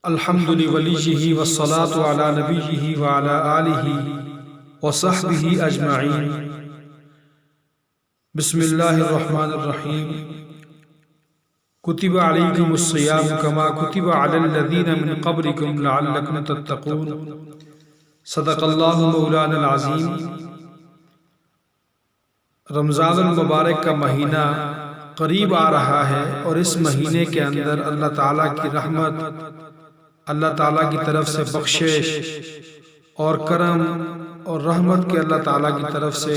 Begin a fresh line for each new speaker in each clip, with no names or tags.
الحمد لولیہ والصلاة علی نبیہ وعلی آلہ وصحبہ اجمعین۔ بسم اللہ الرحمن الرحیم۔ کتب علیکم الصیام کما کتب علی الذین من قبلکم لعلکم تتقون۔ صدق اللہ مولانا العظیم۔ رمضان المبارک کا مہینہ قریب آ رہا ہے اور اس مہینے کے اندر اللہ تعالیٰ کی رحمت، اللہ تعالیٰ کی طرف سے بخشش اور کرم اور رحمت کے اللہ تعالیٰ کی طرف سے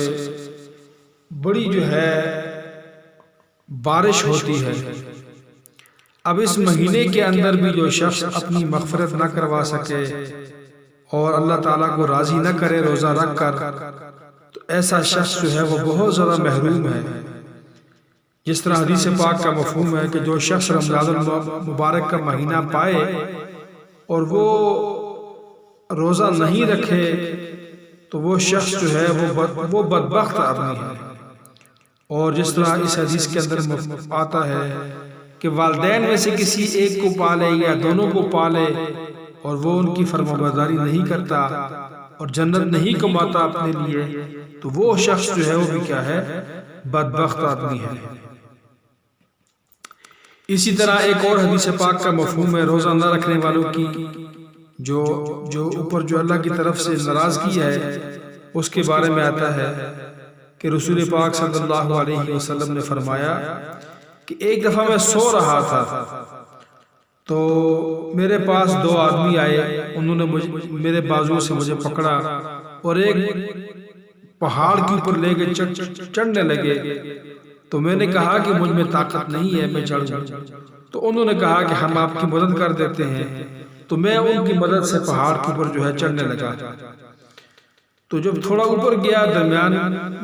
بڑی بارش ہوتی ہے۔ اب اس مہینے کے اندر بھی جو شخص اپنی مغفرت نہ کروا سکے اور اللہ تعالیٰ کو راضی نہ کرے روزہ رکھ کر، تو ایسا شخص وہ بہت زیادہ محروم ہے۔ جس طرح حدیث پاک کا مفہوم ہے کہ جو شخص رمضان المبارک کا مہینہ پائے اور وہ روزہ نہیں رکھے تو وہ شخص وہ بدبخت آدمی ہے۔ اور جس طرح اس حدیث کے اندر آتا ہے کہ والدین میں سے کسی ایک کو پالے یا دونوں کو پالے اور وہ ان کی فرمانبرداری نہیں کرتا اور جنت نہیں کماتا اپنے لیے، تو وہ شخص وہ بھی کیا ہے؟ بدبخت آدمی ہے۔ اسی طرح ایک اور حدیث پاک کا مفہوم ہے روزہ نہ رکھنے والوں کی جو اوپر اللہ کی طرف سے ناراضگی ہے، اس کے بارے میں آتا ہے کہ رسول پاک صلی اللہ علیہ وسلم نے فرمایا کہ ایک دفعہ میں سو رہا تھا تو میرے پاس دو آدمی آئے، انہوں نے میرے بازو سے مجھے پکڑا اور ایک پہاڑ کے اوپر لے کے چڑھنے لگے۔ تو میں نے کہا کہ مجھ میں طاقت نہیں ہے، میں چڑھوں۔ تو انہوں نے کہا کہ ہم آپ کی مدد کر دیتے ہیں۔ تو میں ان کی مدد سے پہاڑ کے اوپر چڑھنے لگا۔ تو جب تھوڑا اوپر گیا درمیان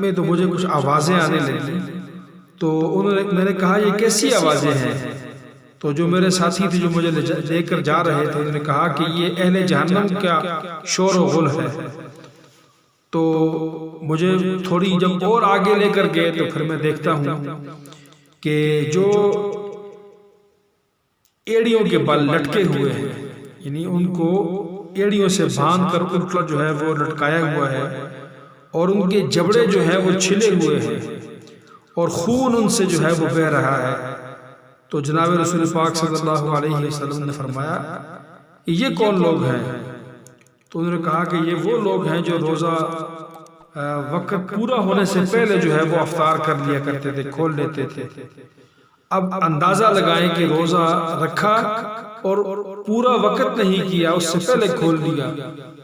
میں تو مجھے کچھ آوازیں آنے لگی۔ تو میں نے کہا یہ کیسی آوازیں ہیں؟ تو جو میرے ساتھی تھے جو مجھے لے کر جا رہے تھے، انہوں نے کہا کہ یہ اہل جہنم کا شور و غل ہے۔ تو مجھے تھوڑی جب اور آگے لے کر گئے تو پھر میں دیکھتا ہوں کہ جو ایڑیوں کے بال لٹکے ہوئے ہیں، یعنی ان کو ایڑیوں سے باندھ کر الٹا وہ لٹکایا ہوا ہے اور ان کے جبڑے وہ چھلے ہوئے ہیں اور خون ان سے وہ بہہ رہا ہے۔ تو جناب رسول پاک صلی اللہ علیہ وسلم نے فرمایا یہ کون لوگ ہیں؟ تو انہوں نے کہا کہ یہ وہ لوگ ہیں جو روزہ وقت پورا ہونے سے پہلے وہ افطار کر لیا کرتے تھے، کھول لیتے تھے۔ اب اندازہ لگائیں کہ روزہ رکھا اور پورا وقت نہیں کیا، اس سے پہلے کھول دیا،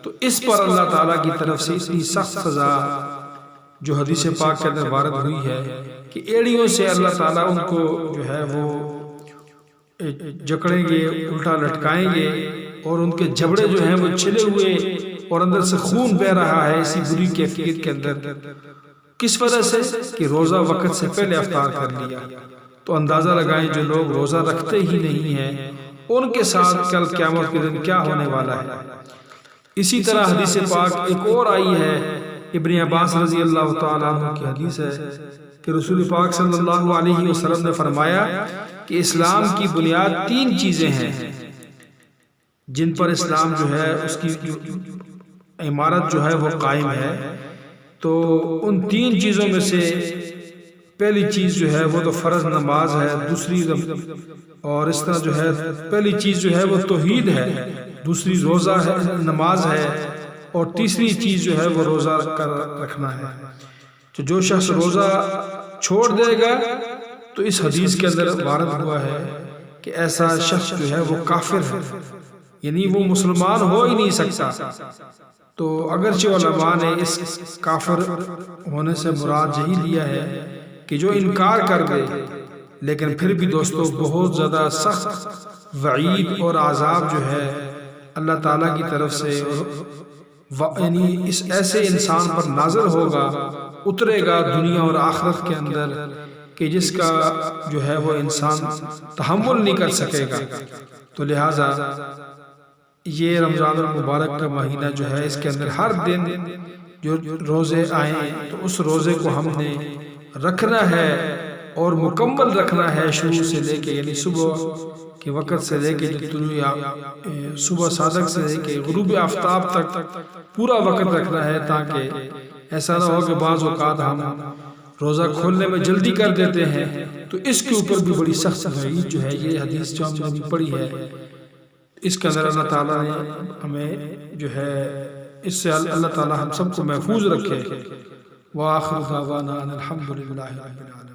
تو اس پر اللہ تعالیٰ کی طرف سے اتنی سخت سزا جو حدیث پاک کے اندر وارد ہوئی ہے کہ ایڑیوں سے اللہ تعالیٰ ان کو وہ جکڑیں گے، الٹا لٹکائیں گے اور ان کے جبڑے وہ چھلے ہوئے اور اندر سے خون بہ رہا ہے اسی بری کیفیت کے اندر۔ کس وجہ سے؟ کہ روزہ وقت سے پہلے افطار کر لیا۔ تو اندازہ لگائیں جو لوگ روزہ رکھتے ہی نہیں ہیں ان کے ساتھ کل قیامت کے دن کیا ہونے والا ہے۔ اسی طرح حدیث پاک ایک اور آئی ہے، ابن عباس رضی اللہ تعالیٰ عنہ کی حدیث ہے کہ رسول پاک صلی اللہ علیہ وسلم نے فرمایا کہ اسلام کی بنیاد تین چیزیں ہیں جن پر اسلام اس کی عمارت وہ قائم ہے۔ تو ان تین چیزوں میں سے پہلی چیز وہ تو فرض نماز ہے، دوسری اور اس طرح پہلی چیز وہ توحید ہے، دوسری روزہ ہے، نماز ہے، اور تیسری چیز وہ روزہ رکھنا ہے۔ تو جو شخص روزہ چھوڑ دے گا تو اس حدیث کے اندر وارد ہوا ہے کہ ایسا شخص وہ کافر ہے، یعنی وہ مسلمان ہو ہی نہیں سکتا۔ تو اگرچہ علماء نے اس کافر ہونے سے مراد یہی لیا ہے کہ جو انکار کر دے، لیکن پھر بھی دوستو بہت زیادہ سخت وعید اور عذاب اللہ تعالیٰ کی طرف سے یعنی اس ایسے انسان پر نازل ہوگا، اترے گا دنیا اور آخرت کے اندر کہ جس کا وہ انسان تحمل نہیں کر سکے گا۔ تو لہٰذا یہ رمضان المبارک کا مہینہ اس کے اندر ہر دن جو روزے آئیں تو اس روزے کو ہم نے رکھنا ہے اور مکمل رکھنا ہے شروع سے لے کے، یعنی صبح کے وقت سے لے کے طلوع صبح صادق سے لے کے غروب آفتاب تک پورا وقت رکھنا ہے، تاکہ ایسا نہ ہو کہ بعض اوقات ہم روزہ کھولنے میں جلدی کر دیتے ہیں، تو اس کے اوپر بھی بڑی سخت وعید جو ہے یہ حدیث جو ہم نے ابھی پڑھی ہے، اس کے اندر اللہ تعالیٰ نے ہمیں جو ہے اس سے اللہ تعالیٰ ہم سب کو محفوظ رکھے۔ وآخر دعوانا ان الحمد للہ رب العالمین۔